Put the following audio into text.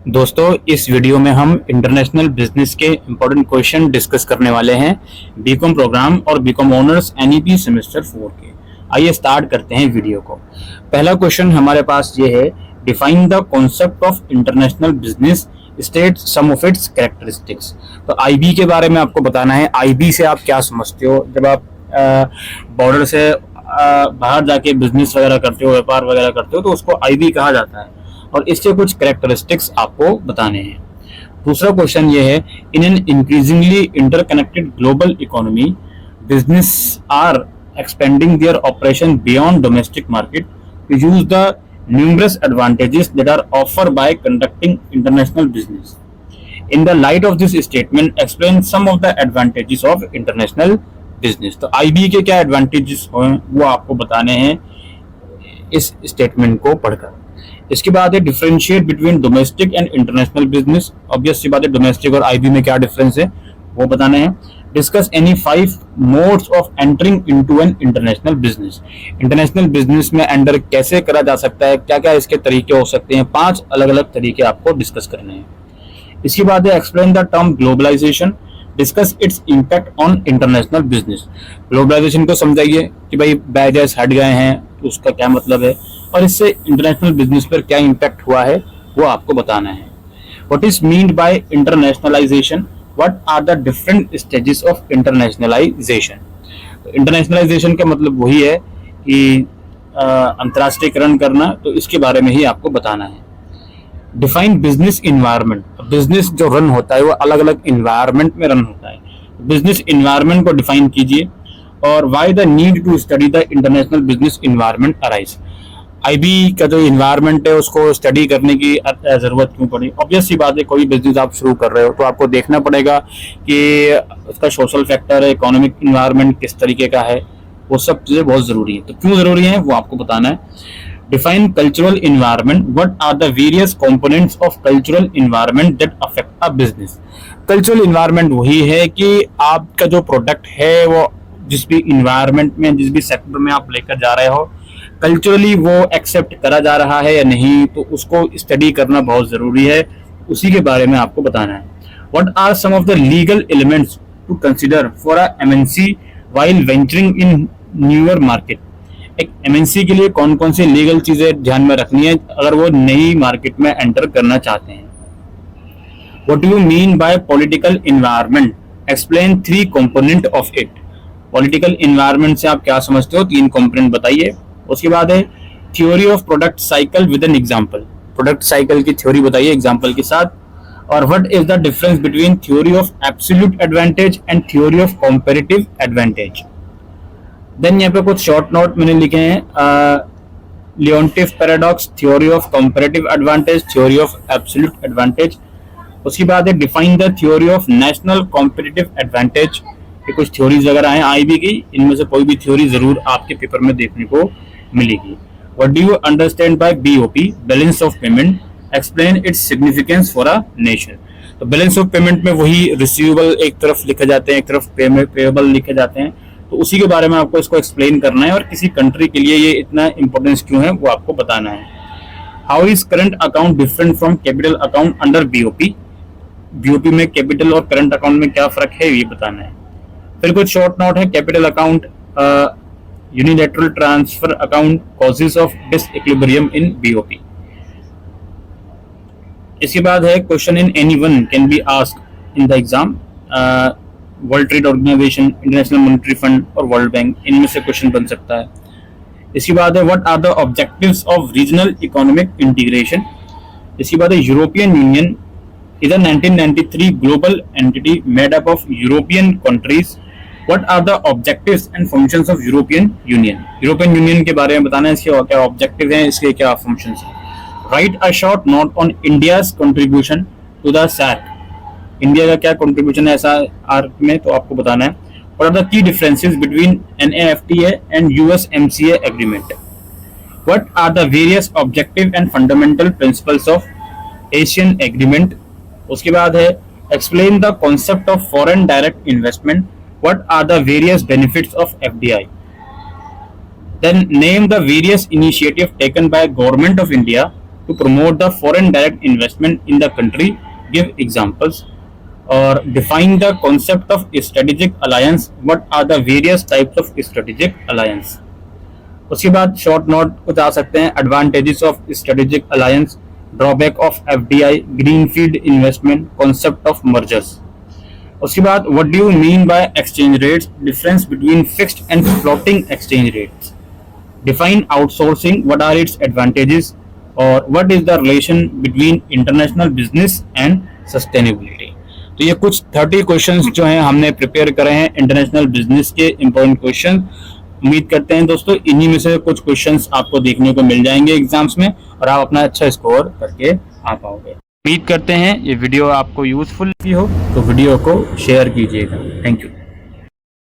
दोस्तों, इस वीडियो में हम इंटरनेशनल बिजनेस के इम्पोर्टेंट क्वेश्चन डिस्कस करने वाले हैं बीकॉम प्रोग्राम और बीकॉम ऑनर्स एनईपी सेमेस्टर 4 के। आइए स्टार्ट करते हैं वीडियो को। पहला क्वेश्चन हमारे पास ये है, define the concept of international business, state some of its characteristics. तो आईबी के बारे में आपको बताना है। आईबी से आप क्या समझते हो? जब आप बॉर्डर से बाहर जाके बिजनेस वगैरह करते हो, व्यापार वगैरह करते हो, तो उसको आईबी कहा जाता है और इससे कुछ कैरेक्टरिस्टिक्स आपको बताने हैं। दूसरा क्वेश्चन ये है, in an increasingly interconnected global economy business are expanding their operation beyond domestic market to use the numerous advantages that are offered by conducting international business. In the light of this statement, explain some of the advantages of international business. तो IB के क्या advantages हैं वो आपको बताने हैं इस statement को पढ़कर। इसके बाद है differentiate between domestic and international business. Obvious सी बात है, डोमेस्टिक और आईबी में क्या डिफरेंस है वो बताना है। Discuss any 5 modes of entering into an international business. International business में एंटर कैसे करा जा सकता है, क्या क्या इसके तरीके हो सकते हैं, 5 अलग अलग तरीके आपको डिस्कस करने हैं। इसके बाद है explain the term globalisation, discuss its impact on international business. Globalisation को समझाइए कि भाई बैरियर्स हट गए हैं तो उसका क्या मतलब है और इससे इंटरनेशनल बिजनेस पर क्या इम्पैक्ट हुआ है वो आपको बताना है। What is meant by internationalisation, what are the different stages of internationalisation. Internationalisation का मतलब वही है कि अंतर्राष्ट्रीयकरण करना, तो इसके बारे में ही आपको बताना है। Define business environment. बिजनेस जो रन होता है वो अलग अलग इन्वायरमेंट में रन होता है, बिजनेस इन्वायरमेंट को डिफाइन कीजिए। और why the need to study the international business environment arise. IB का जो इन्वायरमेंट है उसको स्टडी करने की जरूरत क्यों पड़ी? ऑब्वियस सी बात है, कोई बिजनेस आप शुरू कर रहे हो तो आपको देखना पड़ेगा कि उसका सोशल फैक्टर है, इकोनॉमिक इन्वायरमेंट किस तरीके का है, वो सब चीजें बहुत जरूरी है। तो क्यों जरूरी है वो आपको बताना है। Define cultural environment, what are the various components of cultural environment that affect a business. Cultural environment वही है कि आपका जो प्रोडक्ट है वो जिस भी इन्वायरमेंट में, जिस भी सेक्टर में आप लेकर जा रहे हो, कल्चरली वो एक्सेप्ट करा जा रहा है या नहीं, तो उसको स्टडी करना बहुत जरूरी है। उसी के बारे में आपको बताना है। What are some of the legal elements to consider for a MNC while venturing in newer market. एक एमएनसी के लिए कौन कौन सी लीगल चीजें ध्यान में रखनी है अगर वो नई मार्केट में एंटर करना चाहते हैं। What do you mean bye political environment, explain 3 component of it. Political environment से आप क्या समझते हो, 3 कंपोनेंट बताइए। उसके बाद है theory of product cycle with an example. Product cycle की थ्योरी बताइए एग्जांपल के साथ। और what is the difference between theory of absolute advantage and theory of comparative advantage. Then यहाँ पे कुछ शॉर्ट नोट मैंने लिखे हैं, Leontief paradox, theory of comparative advantage, theory of absolute advantage. उसके बाद है define the theory of national competitive advantage. ये कुछ थ्योरीज वगैरह हैं आईबी की, इनमें से कोई भी थ्योरी जरूर आपके पेपर में देखने को मिलेगी। What do you understand by BOP, balance of payment, explain its significance for a nation. तो बैलेंस ऑफ पेमेंट में वही रिसीवेबल एक तरफ लिखे जाते हैं, एक तरफ पेएबल लिखे जाते हैं, तो उसी के बारे में आपको इसको एक्सप्लेन करना है और किसी कंट्री के लिए ये इतना इंपॉर्टेंस क्यों है वो आपको बताना है। How is current account different from capital account under BOP. BOP में कैपिटल और करंट अकाउंट में क्या फर्क है ये बताना है। फिर कुछ शॉर्ट नोट है, capital account, unilateral transfer account, causes of disequilibrium in BOP. इसके बाद है question in anyone can be asked in the exam, world trade organisation, international monetary fund और वर्ल्ड बैंक, इनमें से क्वेश्चन बन सकता है। इसके बाद है what are the objectives of regional economic integration. इसके बाद है European Union is a 1993 global entity made up of European countries. What are the objectives and functions of European Union? European Union के बारे में बताना है, इसके क्या ऑब्जेक्टिव हैं, इसके क्या फंक्शंस हैं। Write a short note on India's contribution to the SAARC. India का क्या कंट्रीब्यूशन है ऐसा आर्क में, तो आपको बताना है। What are the key differences between NAFTA and USMCA agreement? What are the various objective and fundamental principles of ASEAN agreement? उसके बाद है explain the concept of foreign direct investment, what are the various benefits of FDI. Then name the various initiative taken by government of India to promote the foreign direct investment in the country. Give examples. Or define the concept of strategic alliance. What are the various types of strategic alliance? उसके बाद short note कुछ आ सकते हैं. Advantages of strategic alliance, drawback of FDI, greenfield investment, concept of mergers. उसके बाद what do you mean by exchange rates, difference between fixed and floating exchange rates. Define outsourcing, what are its advantages, और what is the relation between international business and sustainability. तो ये कुछ 30 questions जो हैं हमने prepare करे हैं international business के इंपॉर्टेंट क्वेश्चन. उम्मीद करते हैं दोस्तों इन्हीं में से कुछ क्वेश्चंस आपको देखने को मिल जाएंगे एग्जाम्स में और आप अपना अच्छा स्कोर करके आ पाओगे. उम्मीद करते हैं ये वीडियो आपको यूजफुल भी हो, तो वीडियो को शेयर कीजिएगा. Thank you.